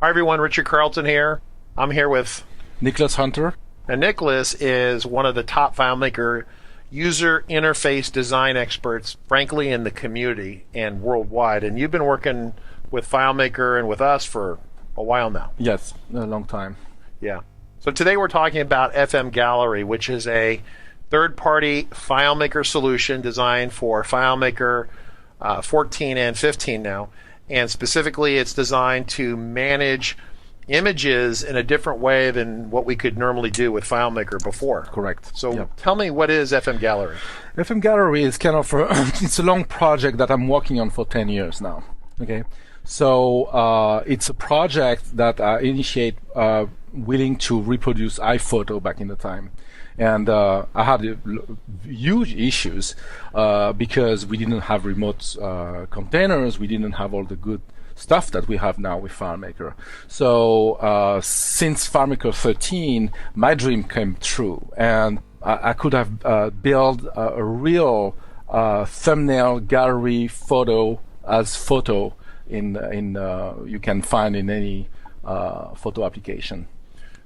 Hi everyone, Richard Carlton here. I'm here with Nicholas Hunter. And Nicholas is one of the top FileMaker user interface design experts, frankly, in the community and worldwide. And you've been working with FileMaker and with us for a while now. Yes, a long time. Yeah. So today we're talking about FM Gallery, which is a third-party FileMaker solution designed for FileMaker 14 and 15 now. And specifically, it's designed to manage images in a different way than what we could normally do with FileMaker before. Correct. So Tell me, what is FM Gallery? FM Gallery is kind of it's a long project that I'm working on for 10 years now. Okay, so it's a project that I initiate willing to reproduce iPhoto back in the time. And I had huge issues because we didn't have remote containers, we didn't have all the good stuff that we have now with FileMaker. So since FileMaker 13, my dream came true, and I could have built a real thumbnail gallery photo as photo in you can find in any photo application.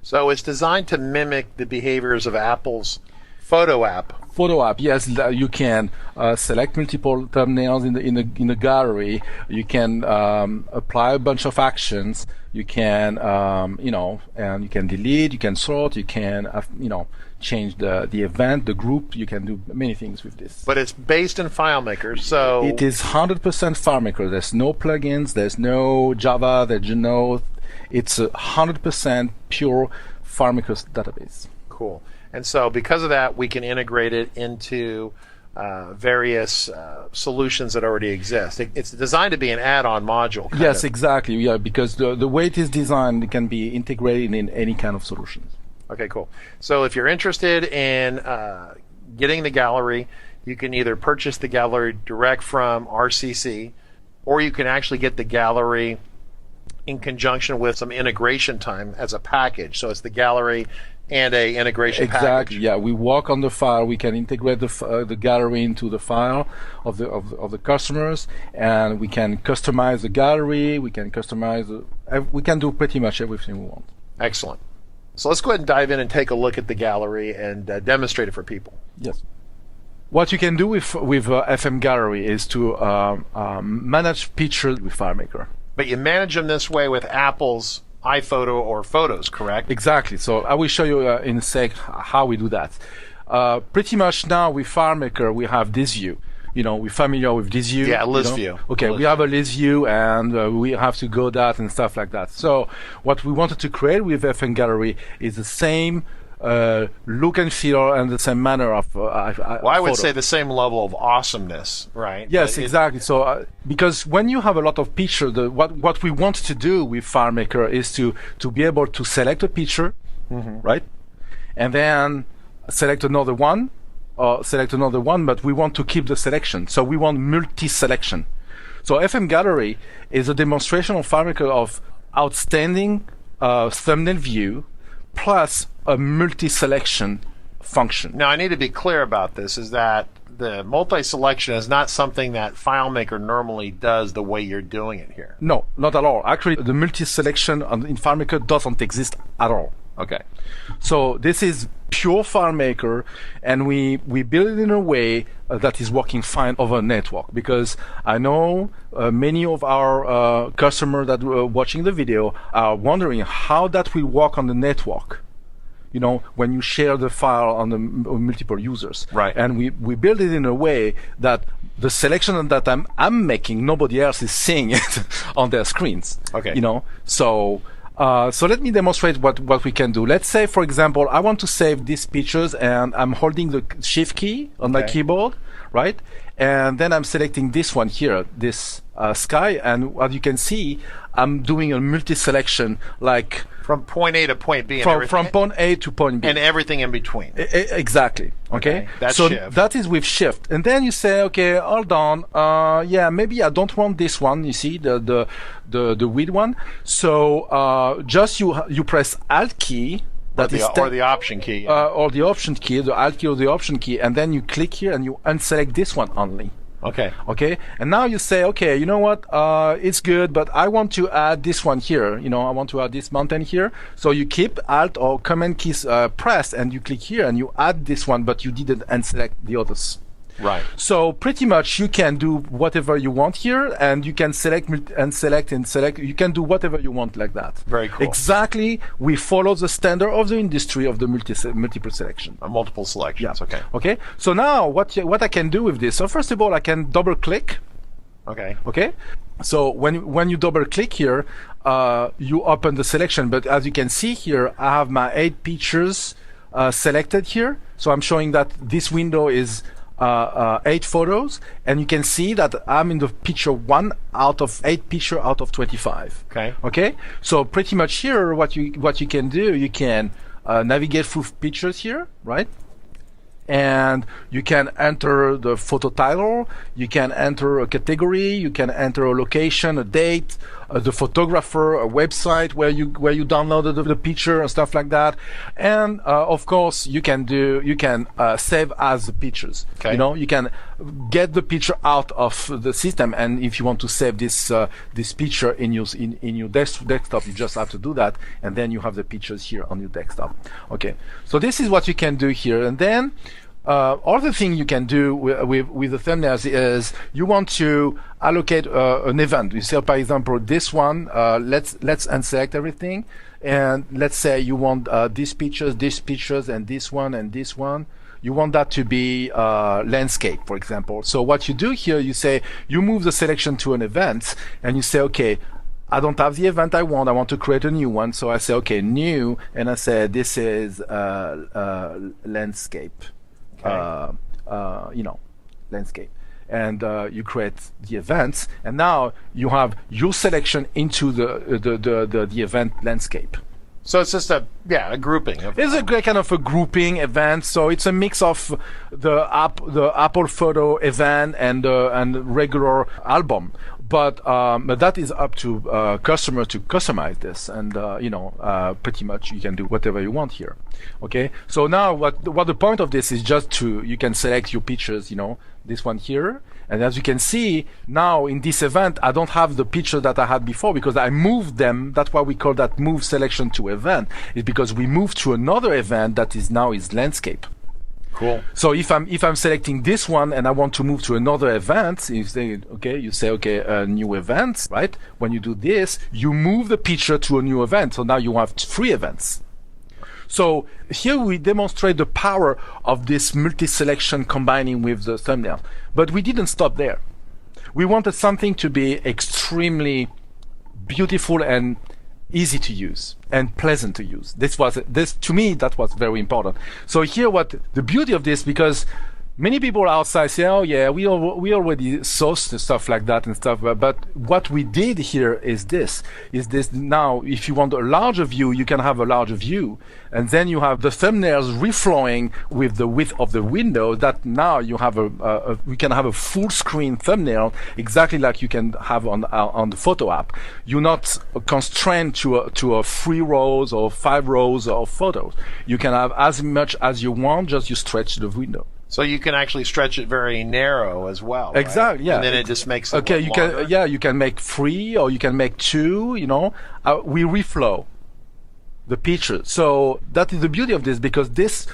So it's designed to mimic the behaviors of Apple's Photo app. Photo app, yes. You can select multiple thumbnails in the gallery. You can apply a bunch of actions. You can and you can delete. You can sort. You can change the event, the group. You can do many things with this. But it's based in FileMaker, so it is 100% FileMaker. There's no plugins. There's no Java. There's no. It's a 100% pure FileMaker database. Cool. And so because of that, we can integrate it into various solutions that already exist. It's designed to be an add-on module. Yes, exactly. Yeah, because the way it is designed, it can be integrated in any kind of solutions. Okay, cool. So if you're interested in getting the gallery, you can either purchase the gallery direct from RCC, or you can actually get the gallery in conjunction with some integration time as a package. So it's the gallery and a integration package. Exactly. Yeah, we work on the file. We can integrate the gallery into the file of the customers, and we can customize the gallery. We can customize. We can do pretty much everything we want. Excellent. So let's go ahead and dive in and take a look at the gallery and demonstrate it for people. Yes. What you can do with FM Gallery is to manage pictures with FileMaker. But you manage them this way with Apple's iPhoto or Photos, correct? Exactly. So I will show you in a sec how we do that. Pretty much now with FileMaker we have this view. We're familiar with this view. Yeah, list view. Okay, we have a list view, and we have to go that and stuff like that. So what we wanted to create with FM Gallery is the same look and feel and the same manner of I would say the same level of awesomeness, right? Yes, exactly. So because when you have a lot of pictures, what we want to do with FileMaker is to be able to select a picture, right, and then select another one, but we want to keep the selection. So we want multi-selection. So FM Gallery is a demonstration of FileMaker of outstanding thumbnail view plus a multi-selection function. Now, I need to be clear about this, is that the multi-selection is not something that FileMaker normally does the way you're doing it here. No, not at all. Actually, the multi-selection in FileMaker doesn't exist at all. Okay. So this is pure FileMaker, and we build it in a way that is working fine over a network, because I know many of our customers that were watching the video are wondering how that will work on the network. When you share the file on the multiple users. Right. And we build it in a way that the selection that I'm making, nobody else is seeing it on their screens. Okay. So let me demonstrate what we can do. Let's say, for example, I want to save these pictures, and I'm holding the Shift key on my keyboard, right? And then I'm selecting this one here, this sky, and as you can see, I'm doing a multi-selection, like from point A to point B. From point A to point B. And everything in between. Exactly. Okay. That's so Shift. That is with Shift. And then you say, okay, hold on. Maybe I don't want this one. You see the width one. So just you press Alt key. Or the option key. Or the option key, the Alt key or the option key, and then you click here and you unselect this one only. Okay. Okay, and now you say, okay, you know what? It's good, but I want to add this one here. I want to add this mountain here. So you keep Alt or Command keys pressed, and you click here, and you add this one, but you didn't unselect the others. Right. So pretty much you can do whatever you want here, and you can select and select and select. You can do whatever you want like that. Very cool. Exactly. We follow the standard of the industry of the multiple selection. Multiple selections. Yeah. Okay. Okay. So now what I can do with this? So first of all, I can double click. Okay. Okay. So when you double click here, you open the selection. But as you can see here, I have my 8 pictures selected here. So I'm showing that this window is 8 photos, and you can see that I'm in the picture 1 out of 8 picture out of 25. Okay. Okay. So pretty much here, what you can do, you can navigate through pictures here, right? And you can enter the photo title, you can enter a category, you can enter a location, a date, the photographer, a website where you downloaded the picture and stuff like that. And of course you can save as the pictures. Okay. You can get the picture out of the system, and if you want to save this picture in your desktop, you just have to do that, and then you have the pictures here on your desktop. Okay, so this is what you can do here. And then other thing you can do with the thumbnails is you want to allocate an event. You say, for example, this one, let's unselect everything, and let's say you want these pictures, and this one, and this one. You want that to be landscape, for example. So what you do here, you say you move the selection to an event, and you say, okay, I don't have the event I want to create a new one. So I say, okay, new, and I say this is landscape. Okay. Landscape, and you create the events, and now you have your selection into the event landscape. So it's just a grouping. It's a great kind of a grouping event. So it's a mix of the Apple Photo event and regular album. But that is up to customer to customize this, and pretty much you can do whatever you want here. Okay. So now what the point of this is just you can select your pictures. This one here. And as you can see, now in this event, I don't have the picture that I had before because I moved them. That's why we call that move selection to event. It's because we moved to another event that is now landscape. Cool. So if I'm selecting this one and I want to move to another event, you say new event, right? When you do this, you move the picture to a new event. So now you have 3 events. So here we demonstrate the power of this multi-selection combining with the thumbnail. But we didn't stop there. We wanted something to be extremely beautiful and easy to use and pleasant to use. This to me, that was very important. So here, what the beauty of this, because many people outside say, oh yeah, we already saw stuff like that and stuff, but what we did here is this now, if you want a larger view, you can have a larger view, and then you have the thumbnails reflowing with the width of the window, that now you have we can have a full screen thumbnail, exactly like you can have on the photo app. You're not constrained to a 3 rows or 5 rows of photos. You can have as much as you want, just you stretch the window. So you can actually stretch it very narrow as well. Exactly. Right? Yeah. And then it just makes it okay. You can make 3 or you can make 2. We reflow the picture. So that is the beauty of this, because this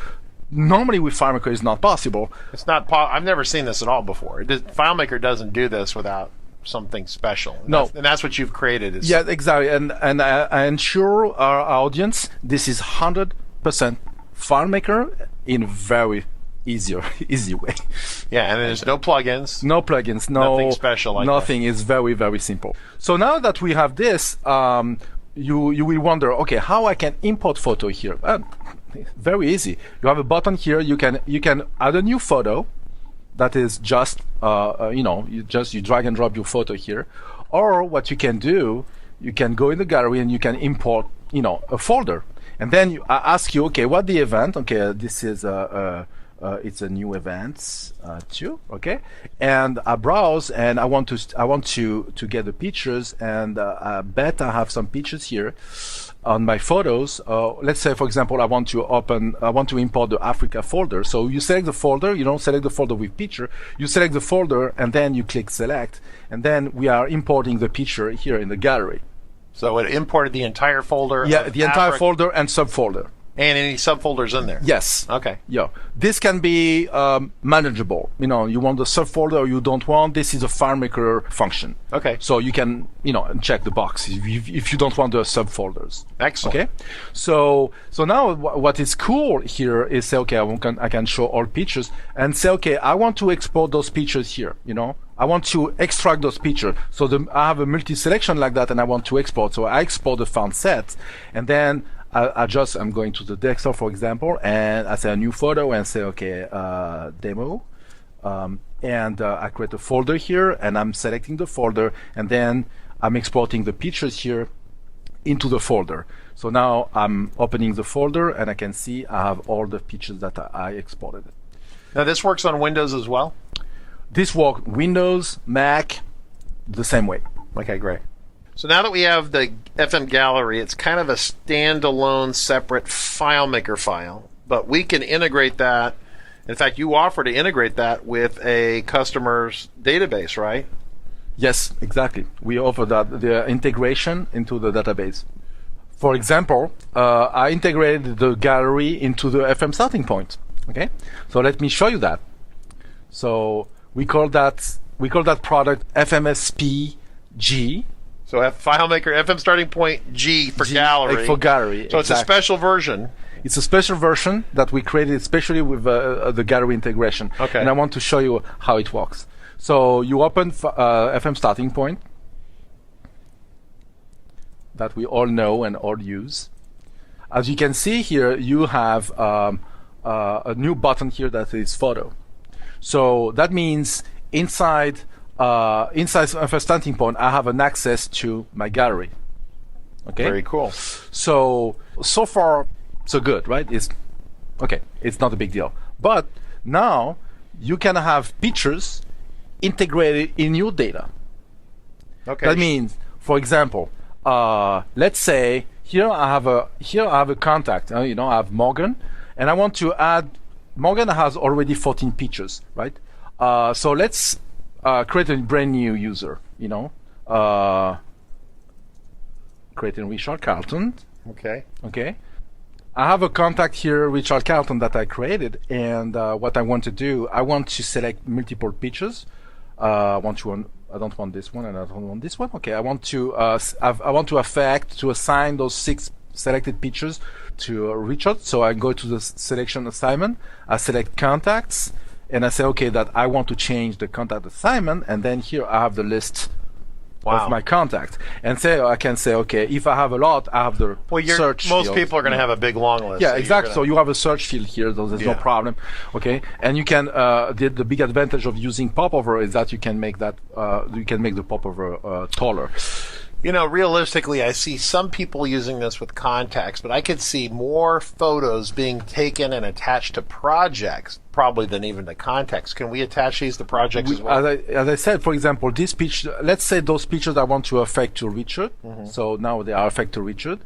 normally with FileMaker is not possible. It's not. I've never seen this at all before. FileMaker doesn't do this without something special. And that's what you've created. Yeah, exactly. And I ensure our audience this is 100% FileMaker in very easy way. Yeah, and there's no plugins. No plugins. Nothing special like nothing. Is very, very simple. So now that we have this, you will wonder, okay, how I can import photo here? Very easy. You have a button here. You can add a new photo. That is just you drag and drop your photo here. Or what you can do, you can go in the gallery and you can import a folder. And then I ask you, okay, what the event? Okay, this is it's a new events too. Okay, and I browse and I want to get the pictures, and I bet I have some pictures here on my photos. Let's say, for example, I want to import the Africa folder. So you select the folder. You don't select the folder with picture. You select the folder and then you click select, and then we are importing the picture here in the gallery. So it imported the entire folder. Yeah, the entire folder and subfolder. And any subfolders in there. Yes. Okay. Yeah. This can be manageable. You know, you want the subfolder or you don't want. This is a FileMaker function. Okay. So you can, check the box if you don't want the subfolders. Excellent. Okay. So now what is cool here is say, okay, I can show all pictures and say, okay, I want to export those pictures here. I want to extract those pictures. So I have a multi-selection like that, and I want to export. So I export the font set, and then I'm going to the desktop, for example, and I say a new photo and say, okay, demo. And I create a folder here, and I'm selecting the folder, and then I'm exporting the pictures here into the folder. So now I'm opening the folder, and I can see I have all the pictures that I exported. Now this works on Windows as well? This works Windows, Mac, the same way. Okay, great. So now that we have the FM Gallery, it's kind of a standalone, separate FileMaker file, but we can integrate that. In fact, you offer to integrate that with a customer's database, right? Yes, exactly. We offer that, the integration into the database. For example, I integrated the gallery into the FM starting point. Okay, so let me show you that. So we call that product FMSPg. So FileMaker FM starting point G for gallery. For gallery. So it's a special version. It's a special version that we created especially with the gallery integration. Okay. And I want to show you how it works. So you open FM starting point that we all know and all use. As you can see here, you have a new button here that is photo. So that means inside of a starting point, I have an access to my gallery. Okay. Very cool. So far, so good, right? It's not a big deal. But now you can have pictures integrated in your data. Okay. That means, for example, let's say here I have a contact. I have Morgan, and I want to add. Morgan has already 14 pictures, right? So let's create a brand new user. Creating Richard Carlton. Okay. Okay. I have a contact here, Richard Carlton, that I created, and what I want to do, I want to select multiple pictures. I don't want this one, and I don't want this one. Okay. I want to assign those 6 selected pictures to Richard. So I go to the selection assignment. I select contacts, and I say, okay, that I want to change the contact assignment, and then here I have the list of my contact, and I can say, okay, if I have a lot, I have the search most field. people are going to have a big long list. Yeah, exactly. So you have a search field here, so there's no problem. Okay, and you can the big advantage of using popover is that you can make the popover taller. Realistically, I see some people using this with contacts, but I could see more photos being taken and attached to projects probably than even to contacts. Can we attach these to projects as well? As I said, for example, this picture, let's say those pictures I want to affect to Richard. Mm-hmm. So now they are affect to Richard.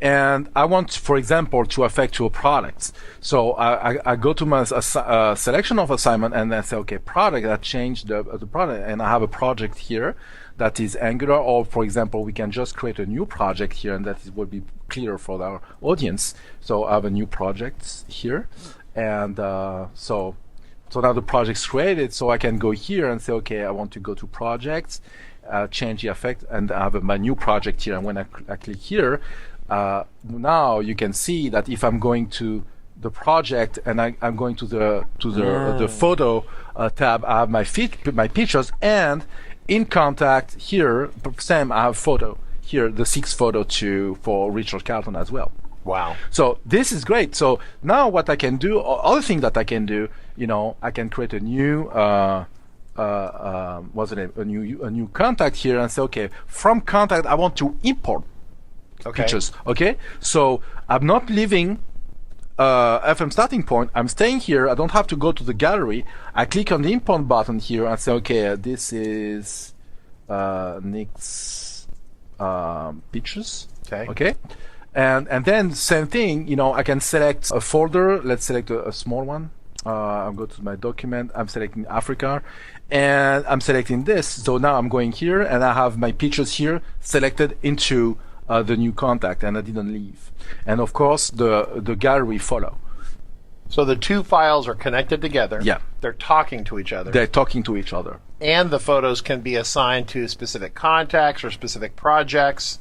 And I want, for example, to affect to a product. So I go to my selection of assignment and then say, okay, product, I change the product, and I have a project here that is Angular, or for example, we can just create a new project here, and that will be clearer for our audience. So I have a new project here, and so now the project's created, so I can go here and say, okay, I want to go to projects, change the effect, and I have my new project here. And when I click here, now you can see that if I'm going to the project and I'm going to the photo tab, I have my pictures, and in contact here, same, I have photo here, the 6th photo for Richard Carlton as well. Wow. So this is great. So now what I can do, other thing that I can do, I can create a new a new contact here and say, okay, from contact I want to import pictures. Okay. So I'm not leaving FM starting point, I'm staying here. I don't have to go to the gallery. I click on the import button here and say, okay, this is Nick's pictures. Okay. And then same thing, I can select a folder. Let's select a small one. I'll go to my document. I'm selecting Africa, and I'm selecting this. So now I'm going here, and I have my pictures here selected into the new contact, and I didn't leave. And of course, the gallery follow. So the two files are connected together. Yeah. They're talking to each other. They're talking to each other. And the photos can be assigned to specific contacts or specific projects.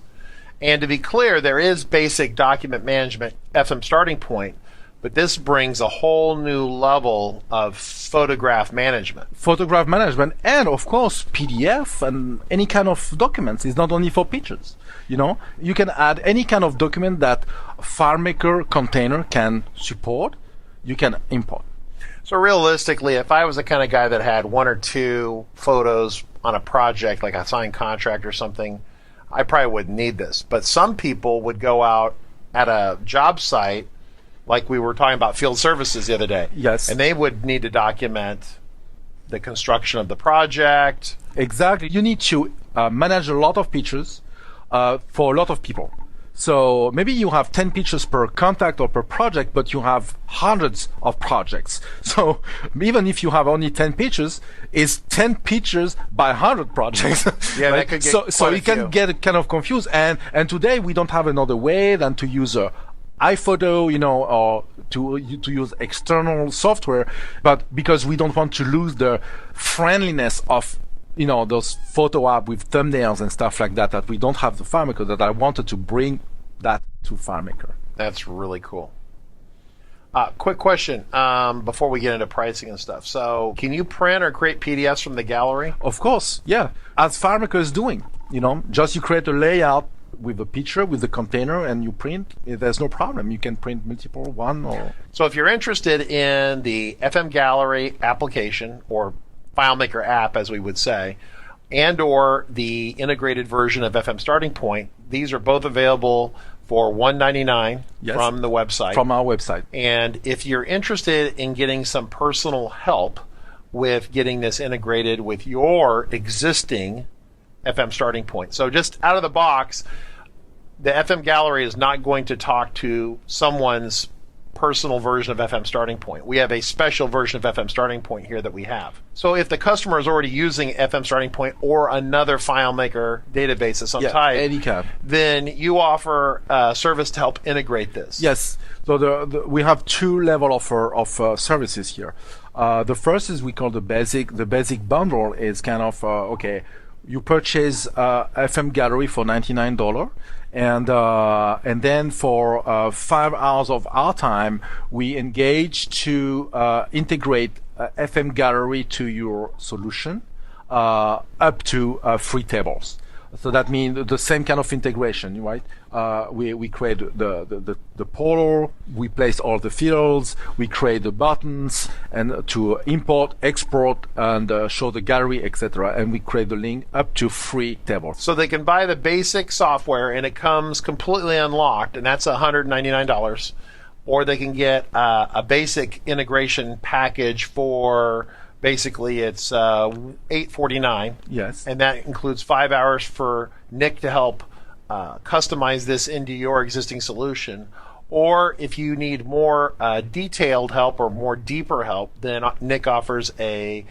And to be clear, there is basic document management FM starting point, but this brings a whole new level of photograph management. Photograph management, and of course PDF and any kind of documents. It's not only for pictures. You can add any kind of document that FileMaker container can support. You can import. So realistically, if I was the kind of guy that had one or two photos on a project, like a signed contract or something, I probably wouldn't need this. But some people would go out at a job site, like we were talking about field services the other day. Yes. And they would need to document the construction of the project. Exactly. You need to manage a lot of pictures for a lot of people. So maybe you have 10 pictures per contact or per project, but you have hundreds of projects. So even if you have only 10 pictures, it's 10 pictures by 100 projects. Yeah, right? that could get so you can get kind of confused. And today we don't have another way than to use iPhoto, or to use external software, but because we don't want to lose the friendliness of those photo app with thumbnails and stuff like that we don't have the FileMaker, that I wanted to bring that to FileMaker. That's really cool. Quick question before we get into pricing and stuff. So can you print or create PDFs from the gallery? Of course, yeah. As FileMaker is doing, just you create a layout with a picture, with the container, and you print. There's no problem. You can print multiple one or... So if you're interested in the FM Gallery application, or FileMaker app, as we would say, and or the integrated version of FM Starting Point, these are both available for $199 from the website. From our website. And if you're interested in getting some personal help with getting this integrated with your existing FM Starting Point. So just out of the box, the FM Gallery is not going to talk to someone's personal version of FM Starting Point. We have a special version of FM Starting Point here that we have. So if the customer is already using FM Starting Point or another FileMaker database of some type, any kind, then you offer a service to help integrate this. Yes. So we have two levels of services here. The first is we call the basic. The basic bundle is kind of you purchase FM Gallery for $99. And then for 5 hours of our time, we engage to integrate FM Gallery to your solution up to 3 tables. So that means the same kind of integration, right? We create the portal, we place all the fields, we create the buttons, and to import, export, and show the gallery, etc. And we create the link up to 3 tables. So they can buy the basic software, and it comes completely unlocked, and that's $199. Or they can get a basic integration package for... Basically, it's $849. Yes. And that includes 5 hours for Nick to help customize this into your existing solution. Or if you need more detailed help or more deeper help, then Nick offers an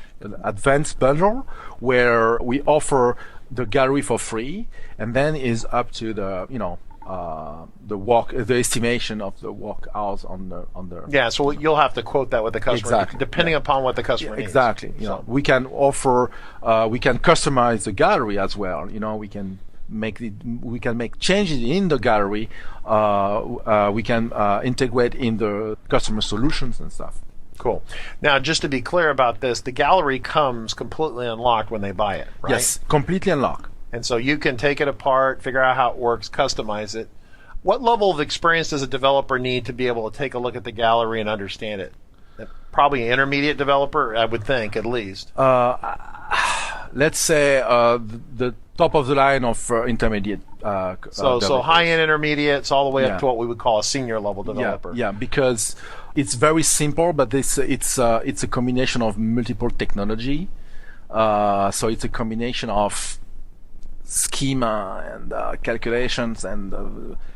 advanced bundle where we offer the gallery for free, and then is up to the the estimation of the work hours on the. Yeah, so you'll have to quote that with the customer, depending upon what the customer needs. Exactly. We can offer, we can customize the gallery as well. We can make changes in the gallery. We can integrate in the customer solutions and stuff. Cool. Now, just to be clear about this, the gallery comes completely unlocked when they buy it, right? Yes, completely unlocked. And so you can take it apart, figure out how it works, customize it. What level of experience does a developer need to be able to take a look at the gallery and understand it? Probably an intermediate developer, I would think, at least. Let's say the top of the line of intermediate So high-end intermediates all the way Yeah. up to what we would call a senior level developer. Yeah, because it's very simple, but it's a combination of multiple technology. So it's a combination of schema and calculations, and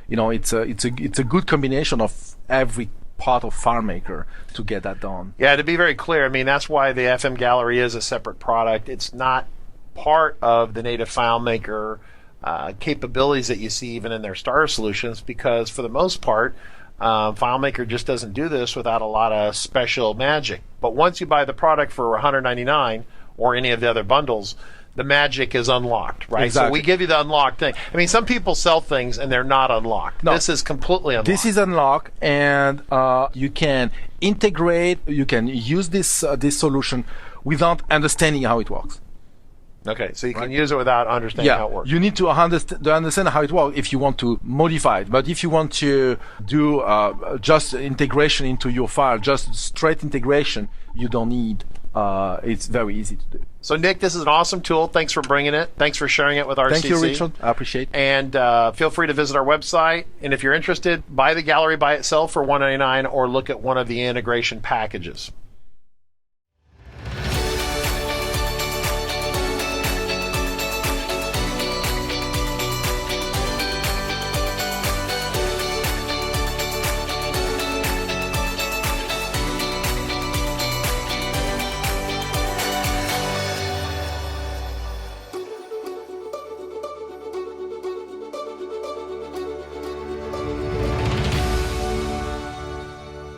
it's a good combination of every part of FileMaker to get that done. Yeah, to be very clear, I mean, that's why the FM Gallery is a separate product. It's not part of the native FileMaker capabilities that you see even in their starter solutions, because for the most part, FileMaker just doesn't do this without a lot of special magic. But once you buy the product for $199 or any of the other bundles, the magic is unlocked, right? Exactly. So we give you the unlocked thing. I mean, some people sell things and they're not unlocked. No. This is completely unlocked. This is unlocked, and you can integrate. You can use this solution without understanding how it works. Okay, so you can use it without understanding how it works. You need to understand how it works if you want to modify it. But if you want to do just integration into your file, just straight integration, you don't need. It's very easy to do. So Nick, this is an awesome tool. Thanks for bringing it. Thanks for sharing it with RCC. Thank you, Richard. I appreciate it. And feel free to visit our website. And if you're interested, buy the gallery by itself for $199 or look at one of the integration packages.